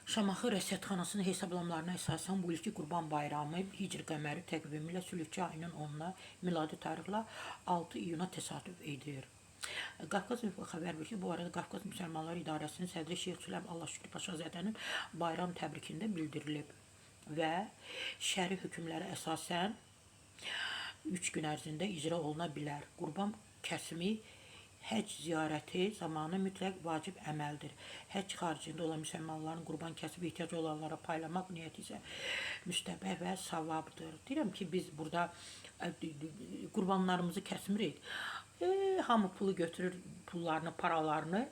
Şamaxı Rəsədxanasının hesablamlarına əsasən bu ilki Qurban Bayramı Hicr qəməri təqvimi ilə Sülhçü ayının 10-na, miladi tarixlə 6 iyuna təsadüf edir. Qafqaz Info xəbər verir ki, bu arada Qafqaz Müsəlmanları İdarəsinin sədri Şeyx Süleyman Allahşükür Paşazədənin bayram təbrikində bildirilib və şəri hökmlərə əsasən 3 gün ərzində icra oluna bilər. Qurban kəsimi həcc ziyarəti zamanı mütləq vacib əməldir. Həcc xaricində olan müsəlmanların qurban kəsib ehtiyacı olanlara paylamaq niyyəti isə müstəbəh və savabdır. Deyirəm ki, biz burada qurbanlarımızı kəsmirik. Hamı pulu götürür, pullarını, paralarını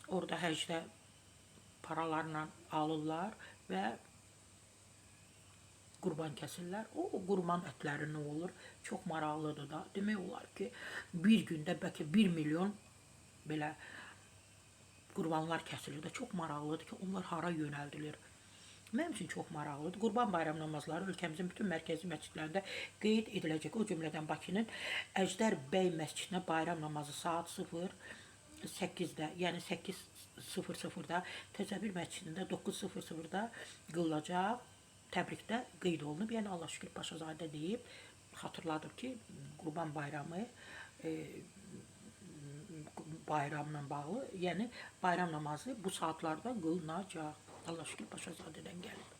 orada həcdə paralarla alırlar və qurban kəsirlər. O qurban ətləri nə olur? Çox maraqlıdır da. Demək olar ki, bir gündə bəlkə 1 milyon belə qurbanlar kəsilir də. Çox maraqlıdır ki, onlar hara yönəldilir? Mənim üçün çox maraqlıdır. Qurban bayram namazları ölkəmizin bütün mərkəzi məscidlərində qeyd ediləcək. O cümlədən Bakının Əjdər bəy məscidinə bayram namazı saat 8-də, yəni 8:00-da, Təzəbir məscidində 9:00-da qılınacaq. Təbrikdə qeyd olunub. Yəni Allahşükür Paşazadə deyib, xatırladır ki, Qurban bayramı bayramla bağlı, yəni bayram namazı bu saatlarda qılınacaq. Allahşükür Paşazadədən gəlib.